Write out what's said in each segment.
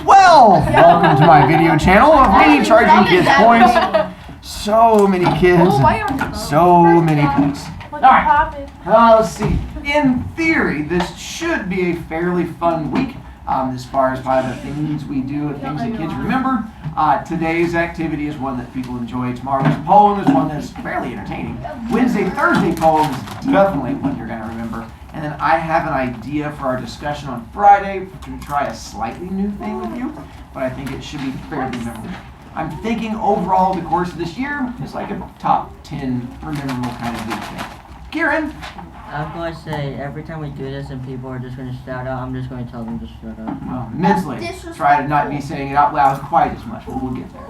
12. Welcome to my video channel of me charging kids points. So many kids, and so many points. Alright, let's see. In theory, this should be a fairly fun week as far as by the things we do and things that kids remember. Today's activity is one that people enjoy. Tomorrow's poem is one that's fairly entertaining. Wednesday, Thursday poem is definitely one you're going to remember. And then I have an idea for our discussion on Friday to try a slightly new thing with you, but I think it should be fairly memorable. I'm thinking overall the course of this year is like a top 10 rememberable kind of week thing. Kieran? I'm going to say every time we do this and people are just going to shout out, I'm just going to tell them to shut up. Well, immensely. Try to not be saying it out loud quite as much, but we'll get there.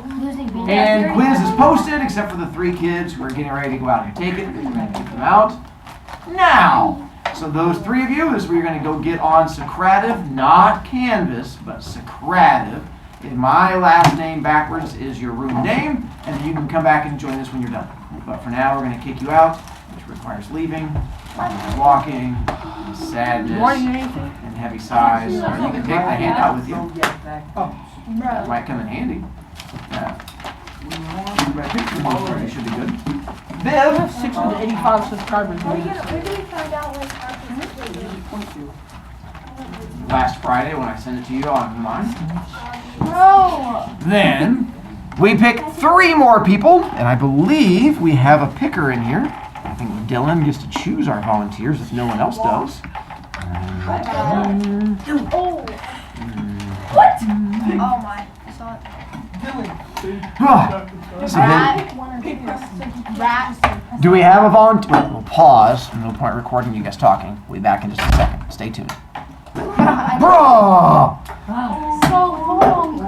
And quiz is posted, except for the 3 kids who are getting ready to go out and take it. We're going to kick them out now. So those 3 of you is where you're going to go get on Socrative, not Canvas, but Socrative. And my last name backwards is your room name, and then you can come back and join us when you're done. But for now, we're going to kick you out, which requires leaving, walking, sadness, and heavy sighs. Or you can take the handout with you. That might come in handy. You should be good. Viv? 685 subscribers. Where did we find out like our Last Friday when I sent it to you on mine. Bro! Then we pick 3 more people, and I believe we have a picker in here. I think Dylan gets to choose our volunteers if no one else does. Oh! What? Oh my. I saw it. Do we have a volunteer? We'll pause. No point recording you guys talking. We'll be back in just a second. Stay tuned. Bruh! So long.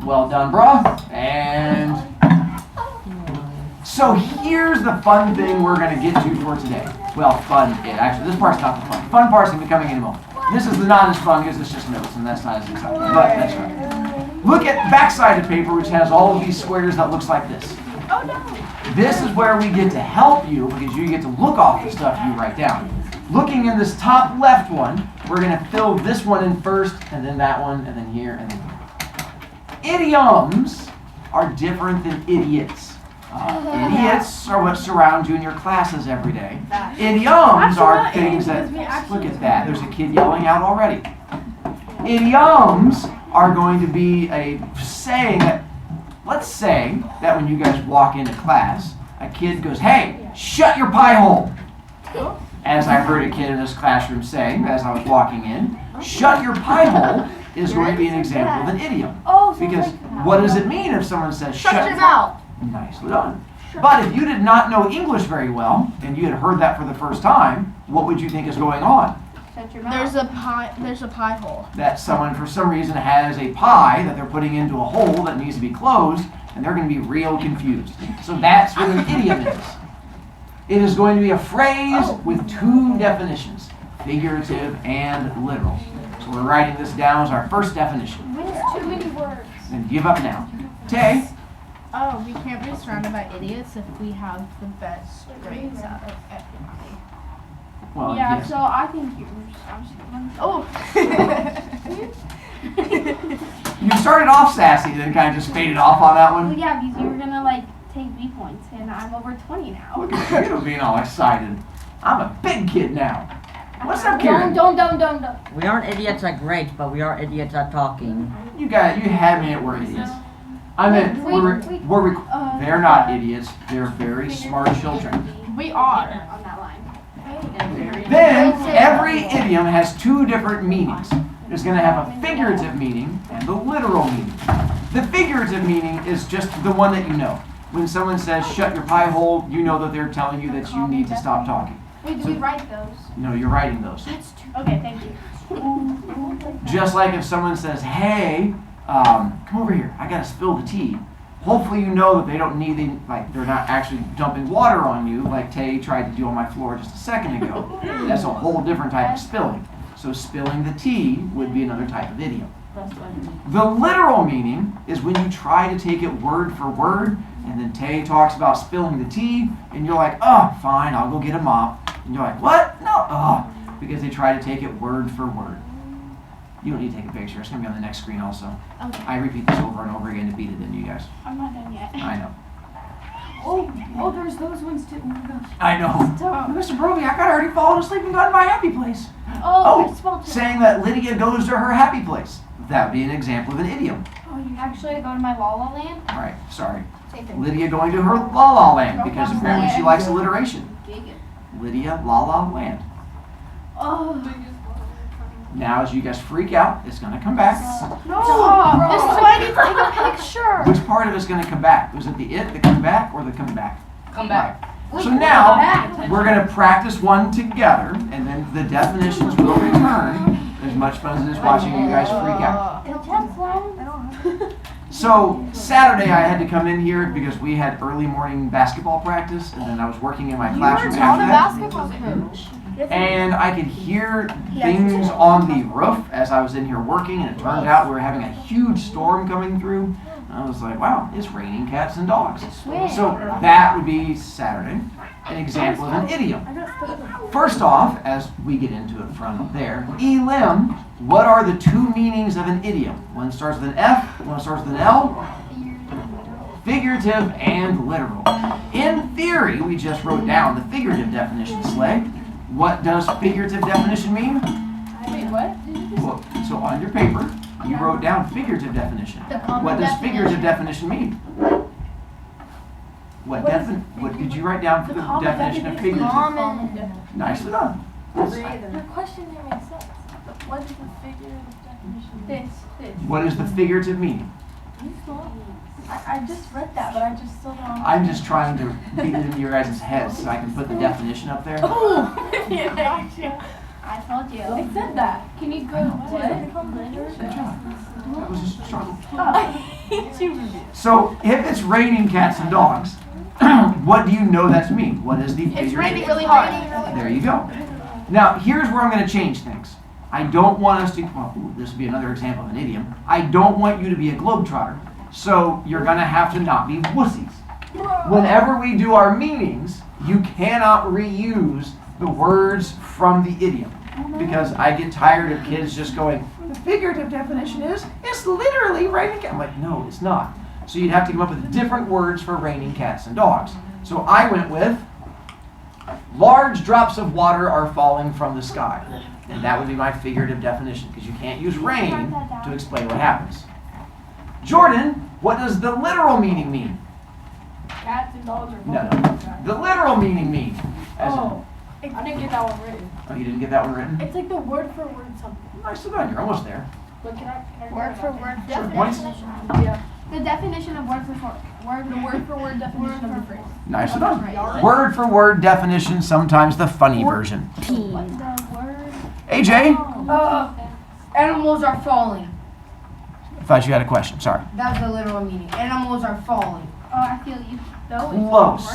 Well done, bruh. And so here's the fun thing we're going to get to for today. Well, fun. Actually, this part's not the fun. Fun part's going to be coming in a moment. This is not as fun because it's just notes, and that's not as exciting. But that's right. Look at the backside of paper, which has all of these squares that looks like this. Oh no. This is where we get to help you because you get to look off the stuff you write down. Looking in this top left one, we're going to fill this one in first, and then that one, and then here, and then here. Idioms are different than idiots. Idiots are what surround you in your classes every day. Idioms are things that, look at that, there's a kid yelling out already. Idioms are going to be a saying that, let's say that when you guys walk into class, a kid goes, "Hey, shut your pie hole." As I heard a kid in this classroom saying as I was walking in, shut your pie hole is going to be an example of an idiom. Because what does it mean if someone says shut your mouth? Nicely done. But if you did not know English very well and you had heard that for the first time, what would you think is going on? There's a pie hole. That someone for some reason has a pie that they're putting into a hole that needs to be closed, and they're going to be real confused. So that's what an idiom is. It is going to be a phrase with 2 definitions, figurative and literal. So we're writing this down as our first definition. There's too many words. Then give up now. Tay? Oh, we can't be surrounded by idiots if we have the best grades out of everybody. Well, Yeah, yes. so I think you're. You started off sassy, then kind of just faded off on that Well, one. yeah, because you were gonna like take B points, and I'm over 20 now. Look at you being all excited. I'm a big kid now. What's up, Kieran? Don't. We aren't idiots at grades, but we are idiots at talking. You had me at we're idiots. I meant they're not idiots. They're very smart children. We are. On that line. Then every idiom has 2 different meanings. It's going to have a figurative meaning and the literal meaning. The figurative meaning is just the one that you know. When someone says shut your pie hole, you know that they're telling you that you need to stop talking. Wait, did we write those? No, you're writing those. Okay, thank you. Just like if someone says, "Hey, come over here. I gotta spill the tea." Hopefully you know that they don't need they're not actually dumping water on you like Tay tried to do on my floor just a second ago. That's a whole different type of spilling. So spilling the tea would be another type of idiom. The literal meaning is when you try to take it word for word, and then Tay talks about spilling the tea, and you're like, "Oh, fine, I'll go get a mop." And you're like, "What? No, because they try to take it word for word. You don't need to take a picture. It's going to be on the next screen also. Okay. I repeat this over and over again to beat it into you guys. I'm not done yet. I know. Oh, there's those ones too. Oh my gosh. I know. Stop. Mr. Brovey, I got already fallen asleep and gone to my happy place. Oh, I spelled it. Saying that Lydia goes to her happy place. That would be an example of an idiom. Oh, you Actually, I go to my La La Land. All right, sorry. Same thing. Lydia going to her La La Land because apparently she likes alliteration. Lydia La La Land. Oh. Now, as you guys freak out, it's going to come back. No. This is why I need to take a picture. Which part of it's going to come back? Was it the come back, or the come back? Come back. So now, we're going to practice one together, and then the definitions will return. As much fun as it is watching you guys freak out. So, Saturday I had to come in here because we had early morning basketball practice, and then I was working in my classroom after that. basketball coach. And I could hear things on the roof as I was in here working, and it turned out we were having a huge storm coming through. I was like, wow, it's raining cats and dogs. So that would be Saturday, an example of an idiom. First off, as we get into it from there, Elim, what are the two meanings of an idiom? One starts with an F, one starts with an L. Figurative and literal. In theory, we just wrote down the figurative definition, Slay. What does figurative definition mean? Wait, what? Well, so on your paper, you wrote down figurative definition. What does figurative definition mean? What did you write down for the definition of figurative? Nicely done. The question didn't make sense. What is the figurative definition? This. What is the figurative meaning? I just read that, but I just still don't. I'm just trying to beat it into your guys' heads so I can put the definition up there. I told you. It said that. Can you go Good job. That was just a struggle. what? So, if it's raining cats and dogs, what do you know that to mean? What is the figurative? It's raining really hard. There you go. Now, here's where I'm going to change things. I don't want us to, well, this would be another example of an idiom. I don't want you to be a globetrotter. So, you're going to have to not be wussies. Whenever we do our meanings, you cannot reuse the words from the idiom. Because I get tired of kids just going, the figurative definition is, it's literally raining cats. I'm like, no, it's not. So you'd have to come up with different words for raining cats and dogs. So I went with, large drops of water are falling from the sky. And that would be my figurative definition, because you can't use rain to explain what happens. Jordan, what does the literal meaning mean? Cats and dogs are No. The literal meaning mean? As in, I didn't get that one written. oh, you didn't get that one written? It's like the word for word something. Nicely done, you're almost there. But can I Word for word Sure, points? Yeah. The definition of word for word. The word for word definition of the phrase. Nicely done. Word for word definition, sometimes the funny version. The word. AJ, Animals are falling. I thought you had a question, sorry. That's the literal meaning. Animals are falling. Oh, I feel you. Close.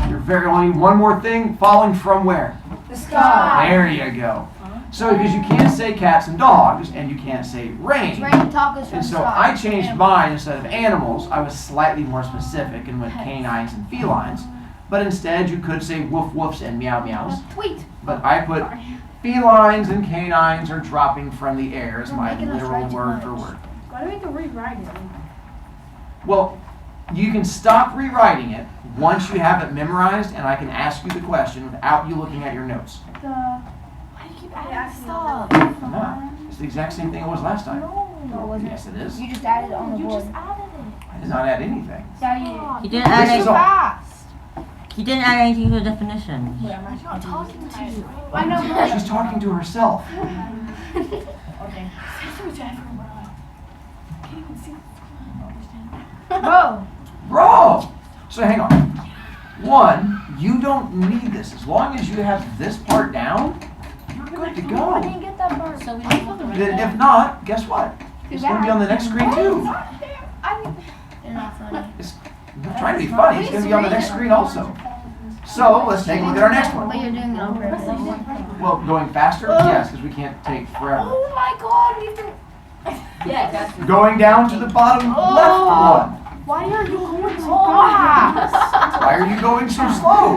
You're very, only one more thing, falling from where? The sky. There you go. So, because you can't say cats and dogs, and you can't say rain. Rain tacos from And the so sky. I changed mine, instead of animals, I was slightly more specific and went canines and felines. But instead, you could say woof woofs and meow meows. Tweet. But I put felines and canines are dropping from the air as my literal word for word. Why do we have to rewrite it? Well, you can stop rewriting it once you have it memorized, and I can ask you the question without you looking at your notes. Why do you keep adding stuff? No, it's the exact same thing it was last time. Yes, it is. You just added it on the You board. just added it. I did not add anything. Yeah, He didn't add This is any, all. Fast. he didn't add anything to the definition. I'm not talking to you. I know. She's talking to herself. Okay. Bro. Bro! So hang on. One, you don't need this. As long as you have this part down, you're good to I go. didn't get that part. So we don't have to write Then that. if not, guess what? It's going to be on the next screen too. They're not funny. I'm not trying to be funny. It's going to be on the next screen also. So let's take a look at our next But one. you're doing it on purpose. Well, going faster? Yes, because we can't take forever. Oh my god, we have to. Yeah, that's Going down to the bottom left one. Why are you going so fast? Why are you going so slow?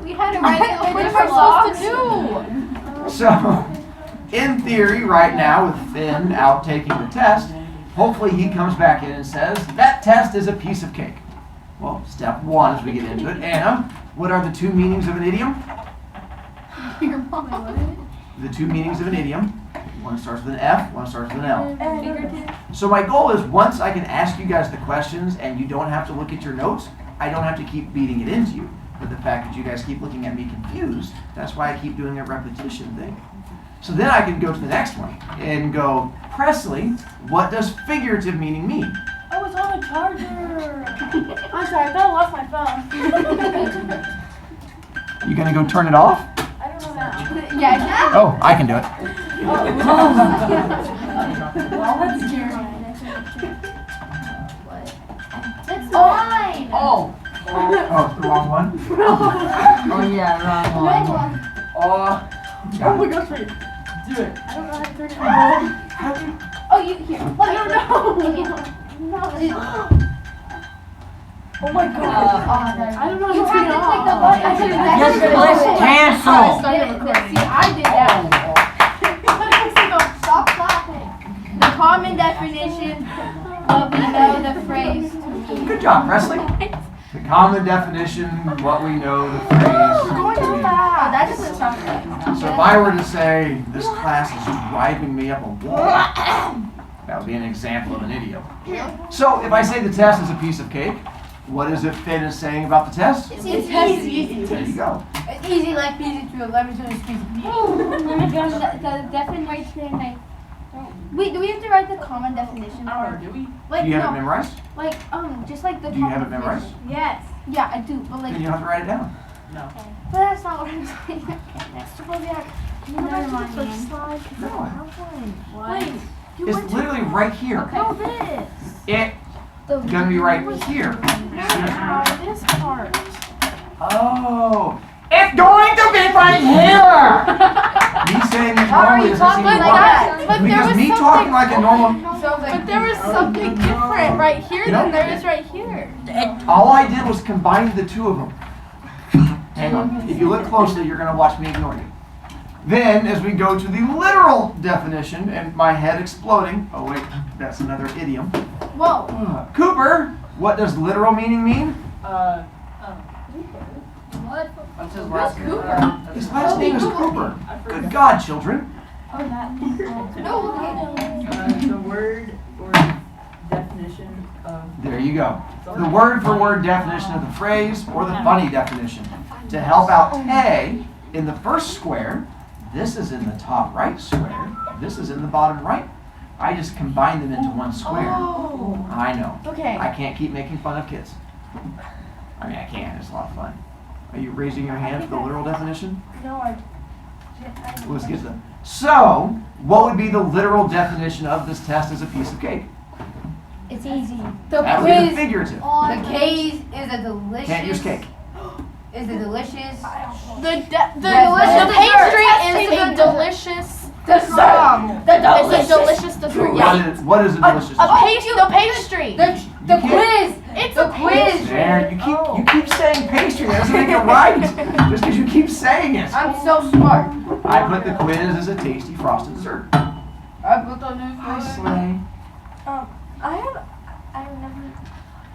We had to write it. What am I supposed to do? So, in theory, right now, with Finn out taking the test, hopefully he comes back in and says, that test is a piece of cake. Well, step one as we get into it. Anna, what are the two meanings of an idiom? Your mom. The two meanings of an idiom. One starts with an F, one starts with an L. Figurative. So my goal is once I can ask you guys the questions and you don't have to look at your notes, I don't have to keep beating it into you. But the fact that you guys keep looking at me confused, that's why I keep doing a repetition thing. So then I can go to the next one and go, Presley, what does figurative meaning mean? Oh, it's on the charger. I'm sorry, I thought I lost my phone. You gonna go turn it off? I don't know how. Yeah. Oh, I can do it. Well, that's scary. It's mine. Oh. Oh, the wrong one? Oh yeah, wrong Red one. one. Oh, Oh my gosh, wait. Do it. I don't know how to turn it on. Oh, you here. Let me Oh my god. I don't know how to You turn have it to click the on. button. I should have Yes, done click cancel. See, I did that. Stop clapping. The common definition of we know the phrase to mean. good job, Presley. The common definition, what we know, the phrase. Going too Oh, fast. that doesn't sound right. So if I were to say, this class is driving me up a wall, that would be an example of an idiom. So if I say the test is a piece of cake, what is it Finn is saying about the test? It's easy. There you go. It's easy like easy to 11 to excuse me. The definition, like. Wait, do we have to write the common definition? Or do we? Like, Do you have it no, memorized? like, just like the Do you have it common memorized? definition. Yes. Yeah, I do, but like. Then you don't have to write it down. No. But that's not what I'm saying. Next to Brovicast. Never mind, Wait, you went It's to. literally right here. No, this. It's gonna be right here. This part. Oh, it's going to be right here. Me saying it normally doesn't seem talking to like work. that? But there Because was me something. talking like a normal, But there was something different right here You know? than there is right here. all I did was combine the two of them. Hang on, if you look closely, you're gonna watch me ignore you. Then, as we go to the literal definition, and my head exploding, oh wait, that's another idiom. Whoa. Cooper, what does literal meaning mean? What? What's his last name? His last name is Cooper. Good God, children. No, okay. The word or definition of. There you go. The word for word definition of the phrase or the funny definition. To help out A, in the first square, this is in the top right square, this is in the bottom right. I just combined them into one square. Oh. I know. Okay. I can't keep making fun of kids. I mean, I can. It's a lot of fun. Are you raising your hand for the literal definition? No, I. Let's get to them. So, what would be the literal definition of this test as a piece of cake? It's easy. The That would be the quiz, figurative. the cake is a delicious. Can't use cake. Is a delicious. The Yes, pastry yes. is a delicious Dessert. The It's a delicious dessert. Yeah. What is a delicious A dessert? the pastry. The quiz. It's The a quiz. There, you keep saying pastry. That doesn't make it right. Just because you keep saying it. I'm so smart. I put the quiz as a tasty frosted dessert. I put the new Hi, quiz. Slay.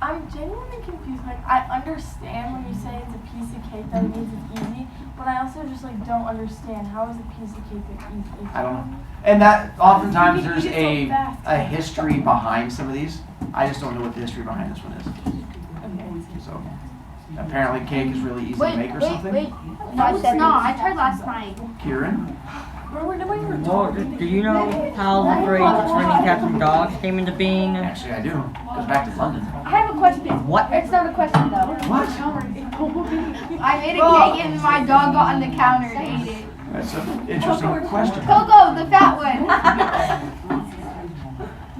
I'm genuinely confused. Like, I understand when you say it's a piece of cake that it means it's easy, but I also just like don't understand how is a piece of cake that's easy. I don't know. And that oftentimes You there's eat it so fast. a history behind some of these. I just don't know what the history behind this one is. So apparently cake is really easy to make or something. No, it's not. I tried last night. Kieran? Well, do you know how the phrase "raining cats and dogs" came into being? Actually, I do. Goes back to London. I have a question. What? It's not a question though. What? I made a cake and my dog got on the counter and ate it. That's an interesting question. Coco, the fat one.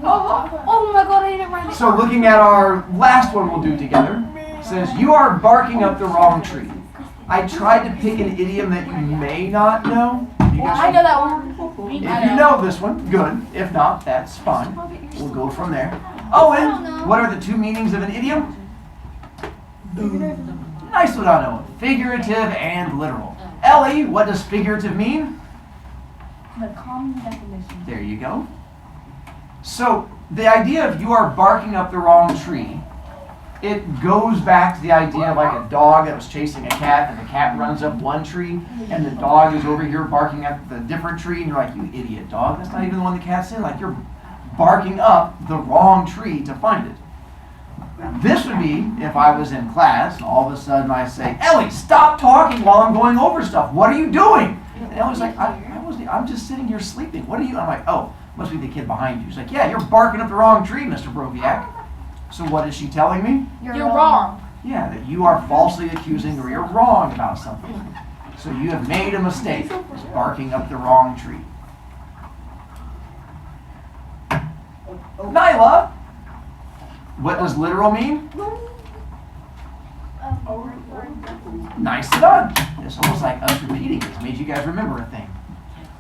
Oh my god, I didn't write it. So looking at our last one we'll do together, says, you are barking up the wrong tree. I tried to pick an idiom that you may not know. You guys I know that one. If you know this one, good. If not, that's fine. We'll go from there. Owen, what are the two meanings of an idiom? Nice one, I know. Figurative and literal. Ellie, what does figurative mean? The common definition. There you go. So the idea of you are barking up the wrong tree, it goes back to the idea of like a dog that was chasing a cat, and the cat runs up one tree, and the dog is over here barking at the different tree, and you're like, you idiot dog, that's not even the one the cat's in. Like, you're barking up the wrong tree to find it. This would be if I was in class and all of a sudden I say, Ellie, stop talking while I'm going over stuff. What are you doing? And Ellie's like, I'm just sitting here sleeping. What are you? I'm like, oh, must be the kid behind you. She's like, yeah, you're barking up the wrong tree, Mr. Broviac. So what is she telling me? You're wrong. Yeah, that you are falsely accusing or you're wrong about something. So you have made a mistake. It's barking up the wrong tree. Nyla, what does literal mean? Nice done. It's almost like us repeating it. It's made you guys remember a thing.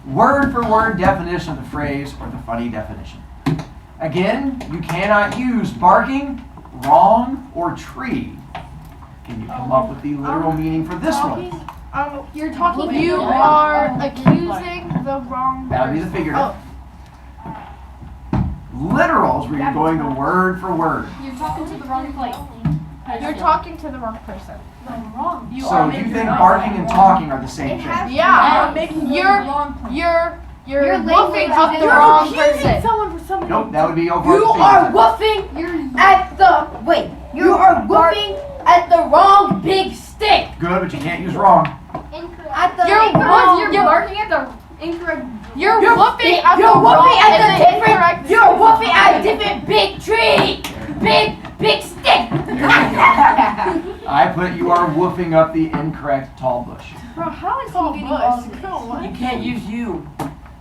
Word for word definition of the phrase or the funny definition. Again, you cannot use barking, wrong, or tree. Can you come up with the literal meaning for this one? You're talking. You are accusing the wrong. That would be the figurative. Literal is where you're going to word for word. You're talking to the wrong place. You're talking to the wrong person. Wrong. So you think barking and talking are the same thing? Yeah. You're woofing up the wrong person. Someone for something. Nope, that would be over. You are woofing at the wait. You are woofing at the wrong big stick. Good, but you can't use wrong. At the You're barking at the incorrect. You're woofing at the You're wrong woofing at and the the different. incorrect. You're woofing at a different big tree. Big stick. I put you are woofing up the incorrect tall bush. Bro, how is he getting all this? You can't use you.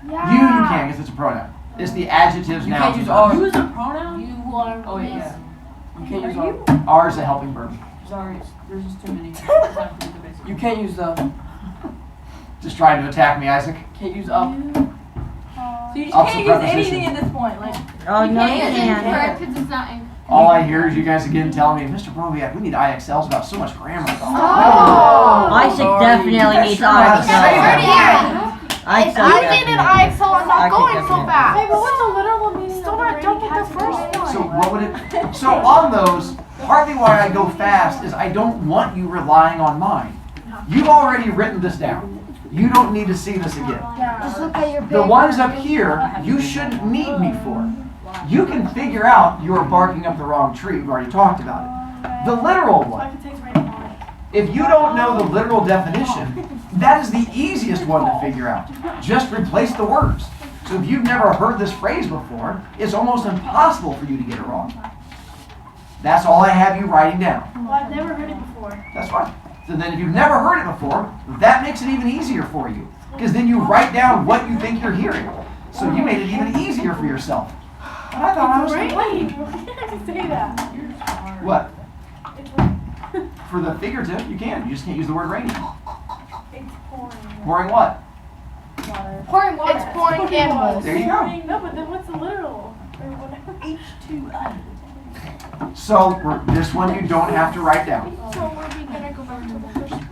You can because it's a pronoun. It's the adjectives You now. can't use R. Who's a pronoun? You are. Oh yeah. You can't use R. R is a helping verb. Sorry, there's just too many. You can't use the. Just trying to attack me, Isaac. Can't use up. So you just Up's a can't use preposition. anything at this point. Like, Oh no, you It's can't. incorrect because it's not in. All I hear is you guys again telling me, Mr. Broviac, we need IXLs about so much grammar. Isaac definitely needs That's IXL. If I did an IXL, I'm not going so fast. Hey, but what's the literal meaning? Still not done with the first one. So what would it? So on those, partly why I go fast is I don't want you relying on mine. You've already written this down. You don't need to see this again. Just look at your The ones up here, you shouldn't need me for. You can figure out you're barking up the wrong tree. We've already talked about it. The literal one. If you don't know the literal definition, that is the easiest one to figure out. Just replace the words. So if you've never heard this phrase before, it's almost impossible for you to get it wrong. That's all I have you writing down. Well, I've never heard it before. That's fine. So then if you've never heard it before, that makes it even easier for you. Because then you write down what you think you're hearing. So you made it even easier for yourself. But I thought I was Wait, complaining. you can't say that. What? For the figurative, you can. You just can't use the word raining. It's pouring. Pouring what? Water. Pouring water. It's pouring animals. There you go. No, but then what's the literal? Or whatever. H2O. So this one you don't have to write down. So are we gonna go back to the first one?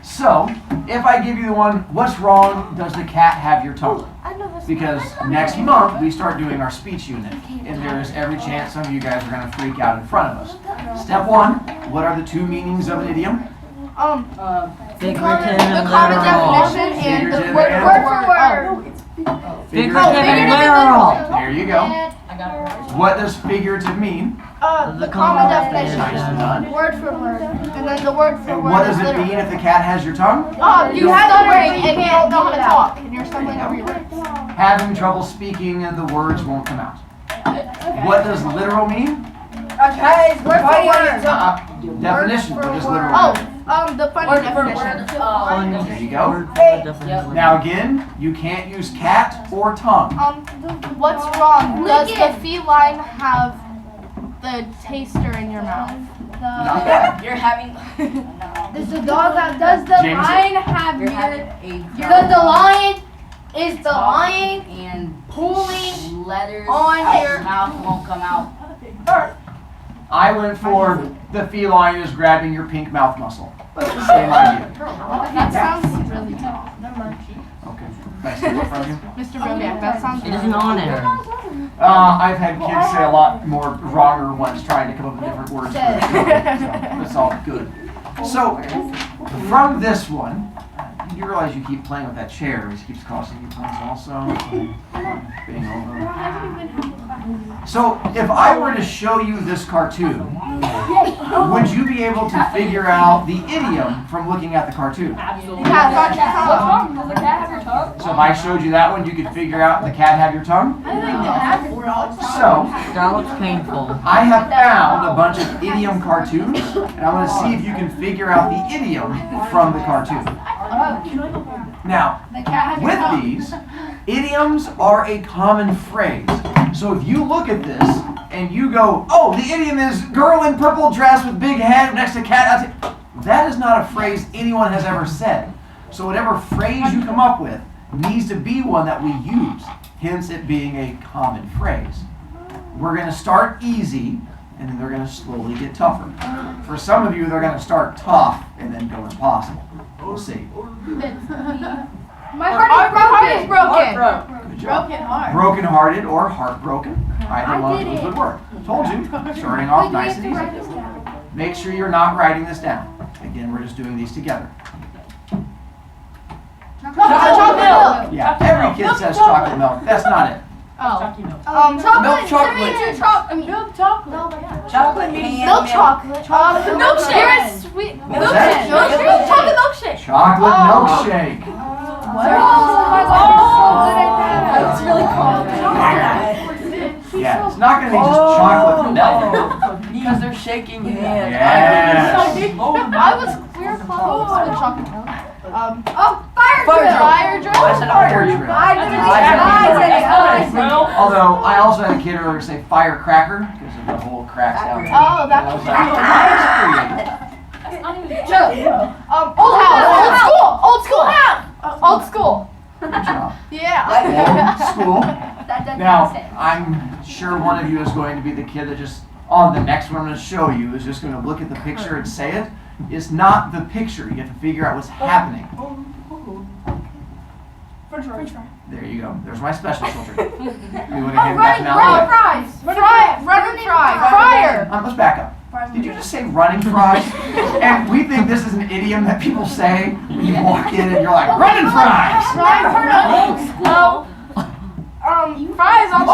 So if I give you the one, what's wrong? Does the cat have your tongue? I know this. Because next month we start doing our speech unit, and there is every chance some of you guys are going to freak out in front of us. Step one, what are the two meanings of an idiom? Figurative The and common literal. definition and the Figurative word and- for word. No, it's Figurative and literal. There you go. I got it right. What does figurative mean? The common Nice definition. done. Word for word. And then the word for And word what is does it literal. mean if the cat has your tongue? You have stuttering and you don't know how to talk, and you're stumbling over your words. Having trouble speaking and the words won't come out. What does literal mean? Okay, Word for word. Definition. What does literal mean? The funny definition. There you go. Word for definition. Now again, you can't use cat or tongue. What's wrong? Does the feline have the taster in your mouth? Not bad. You're having. Does the dog have? Does the Jameson? lion have You're your? having a. Does the lion? Is the lion And pulling letters on your? mouth won't come out. I went for the feline is grabbing your pink mouth muscle. Same idea. That sounds really tough. Okay. Did I steal it from you? Mr. Brovicast, that sounds It isn't on there. I've had kids say a lot more wronger ones trying to come up with different words. So it's all good. So, from this one, you realize you keep playing with that chair. It keeps costing you points also. Being over. So, if I were to show you this cartoon, would you be able to figure out the idiom from looking at the cartoon? Absolutely. Yeah, got your tongue. Does the cat have your tongue? So if I showed you that one, you could figure out the cat have your tongue? So, That looks painful. I have found a bunch of idiom cartoons, and I want to see if you can figure out the idiom from the cartoon. Now, with these, idioms are a common phrase. So if you look at this and you go, oh, the idiom is girl in purple dress with big head next to cat, that is not a phrase anyone has ever said. So whatever phrase you come up with needs to be one that we use, hence it being a common phrase. We're going to start easy, and then they're going to slowly get tougher. For some of you, they're going to start tough and then go impossible. We'll see. My heart is broken. Good job. Broken-hearted or heartbroken. Either one of those would work. Told you. Starting off nice and easy. Make sure you're not writing this down. Again, we're just doing these together. Chocolate milk. Yeah, every kid says chocolate milk. That's not it. Chucky milk. Chocolate. Milk chocolate. Milk chocolate. Chocolate means Milk chocolate. Milkshake. Sweet. Milkshake. Chocolate milkshake. Chocolate milkshake. That's really cool. Yeah, it's not going to be just chocolate milk. Because they're shaking hands. Yes. We were close with chocolate milk. Fire drill. I said Fire drill. drill. Although I also had a kid earlier say firecracker because of the whole cracks down there. Oh, that was Old school. Good job. Yeah. Old school. Now, I'm sure one of you is going to be the kid that just, on the next one I'm going to show you, is just going to look at the picture and say it. It's not the picture. You have to figure out what's happening. There you go. There's my special children. You want to hand back now? Running fries. Fryer. Let's back up. Did you just say running fries? And we think this is an idiom that people say when you walk in and you're like, running fries! No. Fries on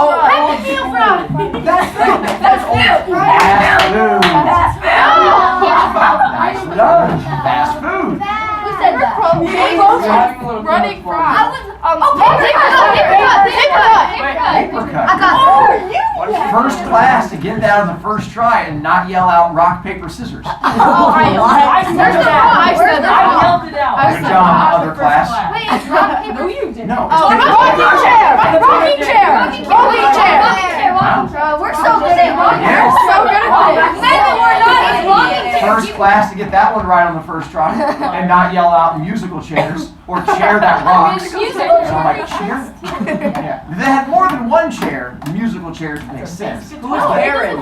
Fast food. Nicely done. Fast food. Who said that? Running fries. Paper cut. First class to get that on the first try and not yell out rock, paper, scissors. I yelled it out. Good job, other class. No, you didn't. No. Rocking chair. We're so good at Yes. this. First class to get that one right on the first try and not yell out musical chairs or chair that rocks. And I'm like, chair? Yeah. If they had more than one chair, musical chairs would make sense. Who's Karen?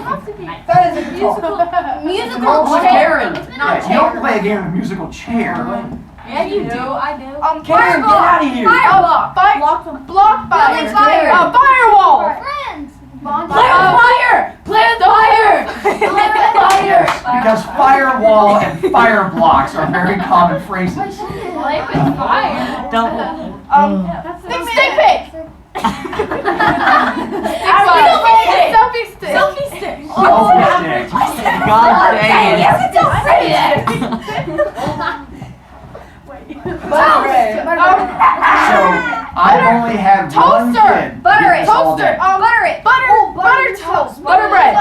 That is a musical Who's Karen? Yeah, you don't play a game of musical chair. Yeah, you do. I do. Karen, get out of here. Block fire. Firewall. Friends. Play with fire. Yes, because firewall and fire blocks are very common phrases. Play with fire. Double. Stick pick. Selfie stick. Selfie stick. God dang it. So, I've only had one kid. Butter do it. this all day. Butter toast. Butter bread.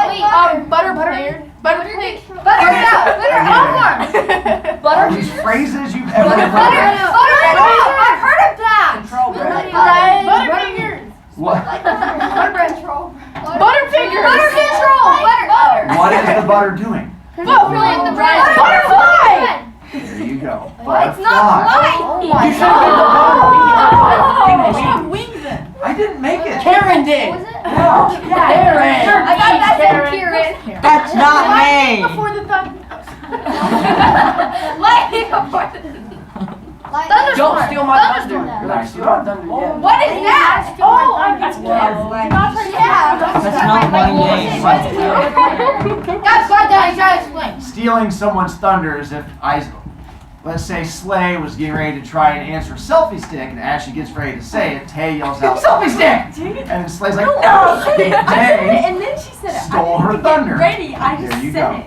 Butter player. Butter plate. Are these phrases you've ever heard? I've heard of that. Control bread. Butter fingers. What? Butter fingers. What is the butter doing? Butterfly. There you go. It's not Butterfly. light. You should have picked the We have wings in. I didn't make it. Karen did. Was it? No. Karen. I thought that said Karen. That's not me. Before the thumb. Lightning before the Don't steal my thunder. nicely done. What is that? Oh, I'm just That's not my name. That's what I trying to explain. Stealing someone's thunder is if let's say Slay was getting ready to try and answer selfie stick, and as she gets ready to say it, Tay yells out, "Selfie stick!" And Slay's like, "No!" Tay And then she said it. stole her thunder. Ready, I There just you said go. it.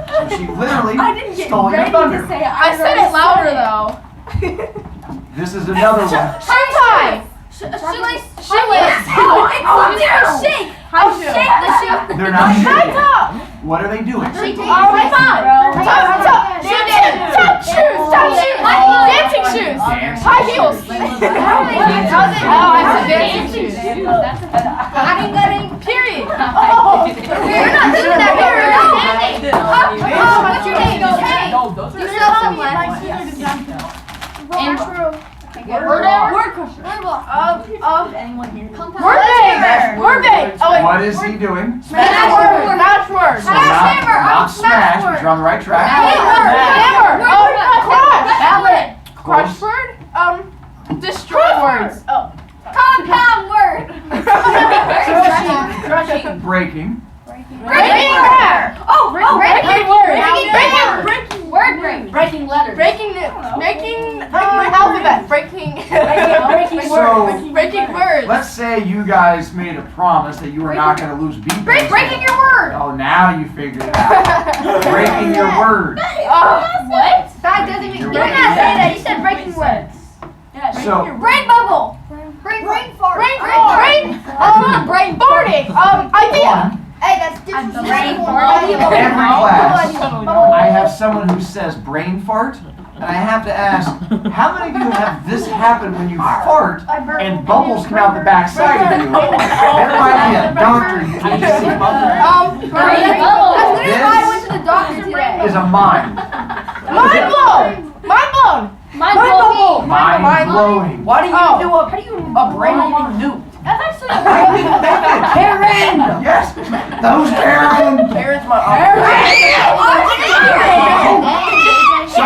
So she literally I didn't get stole your ready thunder. to say it. I said it louder though. This is another one. Sometimes. Shake. I'll shake the shoe. They're not Shut shaking. up. What are they doing? Top shoes. Dancing shoes. Dancing High heels. shoes. I said dancing shoes. Period. We're not doing that here. What's your name? Hey. You still some last. Word bang. Oh wait. What is he doing? Smash word. Not smash, but you're on the right track. Hammer. Close. Crossword. Destroy words. Compound word. Breaking. Breaking hair. Breaking words. Breaking letters. Breaking alphabet. Breaking words. Let's say you guys made a promise that you were not going to lose beat. Breaking your word. Oh, now you figured it out. Breaking your word. What? That doesn't make You're sense. right. That. You said breaking words. So, Brain bubble. Brain fart. Brain farting. Idea. Hey, that's disrespectful. Brain every class, I have someone who says brain fart, and I have to ask, how many of you have this happen when you fart and bubbles come out the backside of you? There might be a doctor you can see. That's literally why I went to the doctor today. Is a mime. Mind blown. Mind blowing. Why do you do a brain eating newt? That's actually Karen! Yes! Those Karen! Karen's my So,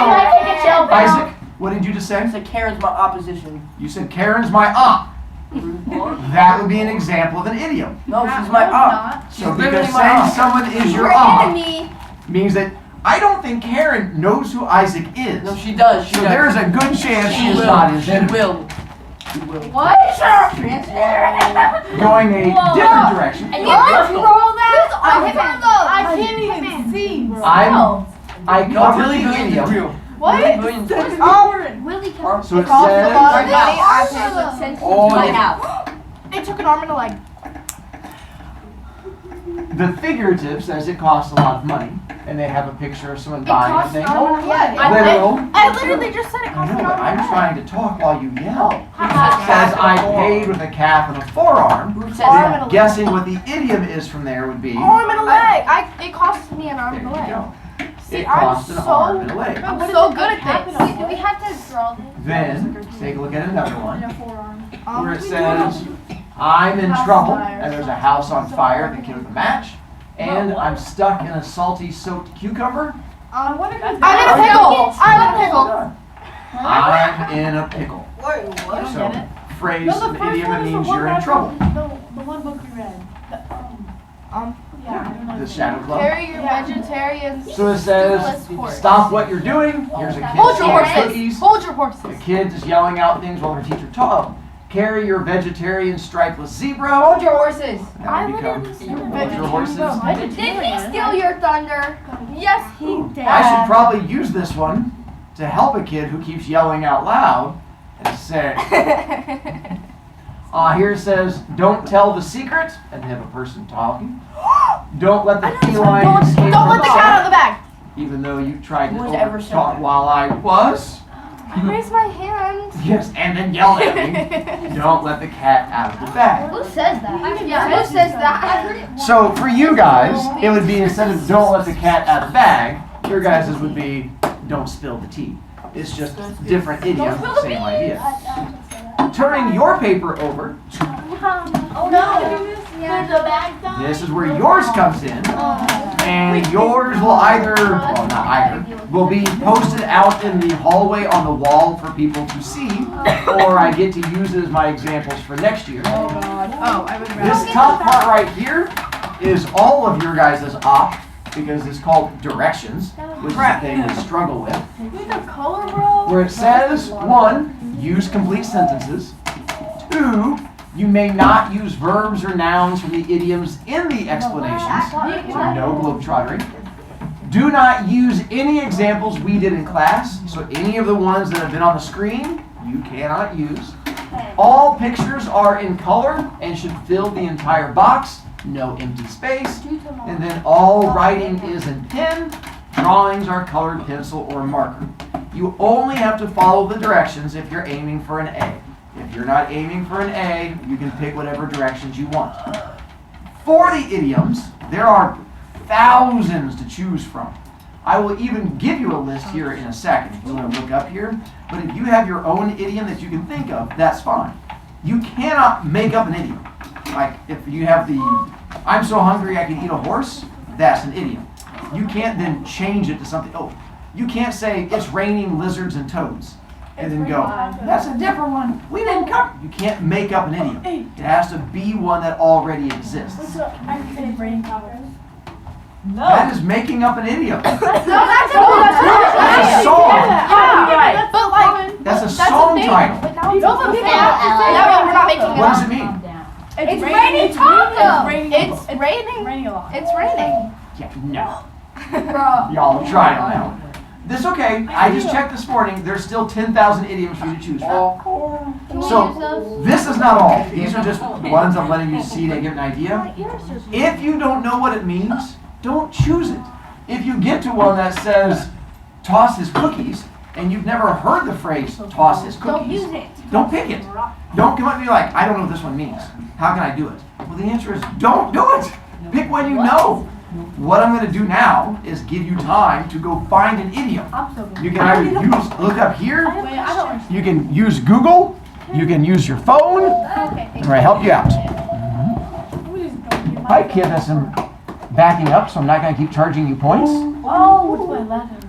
Isaac, what did you just say? I said Karen's my opposition. You said Karen's my aunt. That would be an example of an idiom. No, she's my aunt. So She's because literally my saying aunt. someone is your aunt means that I don't think Karen knows who Isaac is. No, she does. She So does. there's a good chance she is will. not his She enemy. will. She will. what? Going a different direction. You roll that? I can't even see. I covered Really the good is idiom. real. What? Millions. So Willie it Cost a lot of says money. all It took an arm and a leg. the figurative says it costs a lot of money, and they have a picture of someone buying a thing. Literal. I literally just said it I cost know, an but arm I'm and a leg. trying to talk while you yell. It Calf says and I a forearm. paid with a calf and a forearm. Who says Arm that? and a leg. Guessing what the idiom is from there would be. Arm and a leg. It cost me an arm There and a you leg. go. See, It I'm cost an arm and a leg. I'm so good at this. Do we have to draw this? Then take a look at another one where it Um, says I'm in trouble and there's a house on fire, the kid with a match, and I'm stuck in a salty soaked cucumber. I'm in a pickle. I'm in a pickle. I'm in a pickle. So phrase an idiom that means you're in trouble. The one book we read. The Shadow Club. Carry your vegetarians. So it says stop what you're doing. Here's a kid Hold your stealing horses. cookies. Hold your The horses. kid is yelling out things while her teacher talks. Carry your vegetarian stripeless zebra. Hold your horses. That would become hold your horses. Did he steal your thunder? Yes, he did. I should probably use this one to help a kid who keeps yelling out loud and say, here it says, don't tell the secret, and have a person talking. Don't let the feline escape Don't let the cat out of the bag. even though you tried to Who has ever said talk that? while I was. I raised my hand. Yes, and then yelled at me. Don't let the cat out of the bag. Who says that? Yeah, who says that? So for you guys, it would be instead of don't let the cat out of the bag, your guys' would be don't spill the tea. It's just different idiom, same idea. Turning your paper over, Oh no. There's a bag. this is where yours comes in. And yours will well, not either, will be posted out in the hallway on the wall for people to see, or I get to use it as my examples for next year. Oh God. Oh, I would rather. This top part right here is all of your guys' op, because it's called directions, which is the thing we struggle with. Wait, the color, bro? Where it says, 1, use complete sentences. 2, you may not use verbs or nouns from the idioms in the explanations. So no globetrottering. Do not use any examples we did in class. So any of the ones that have been on the screen, you cannot use. All pictures are in color and should fill the entire box. No empty space. And then all writing is in pen. Drawings are colored pencil or marker. You only have to follow the directions if you're aiming for an A. If you're not aiming for an A, you can pick whatever directions you want. For the idioms, there are thousands to choose from. I will even give you a list here in a second if you want to look up here. But if you have your own idiom that you can think of, that's fine. You cannot make up an idiom. Like if you have the, I'm so hungry I can eat a horse, that's an idiom. You can't then change it to something, you can't say it's raining lizards and toads. And then go, that's a different one. We didn't cover. You can't make up an idiom. It has to be one that already exists. So I can say raining tacos. No. That is making up an idiom. No, that's That's a song. Yeah. But like, That's a song title. we're not making it What does up. it mean? It's raining taco. It's It's raining. raining a lot. It's raining. Yeah, no. Bro. Y'all tried on that one. This okay. I just checked this morning. There's still 10,000 idioms for you to choose from. Can we use So those? this is not all. These are just ones I'm letting you see to get an idea. If you don't know what it means, don't choose it. If you get to one that says toss his cookies and you've never heard the phrase toss his Don't use cookies, it. don't pick it. Don't come up and be like, I don't know what this one means. How can I do it? Well, the answer is don't do it. Pick one you know. What I'm going to do now is give you time to go find an idiom. You can either look up here, Wait, I don't. you can use Google, you can use your phone, Okay, thank or I help you out. Hi kid, that's backing up, so I'm not going to keep charging you points. Oh, what's my left?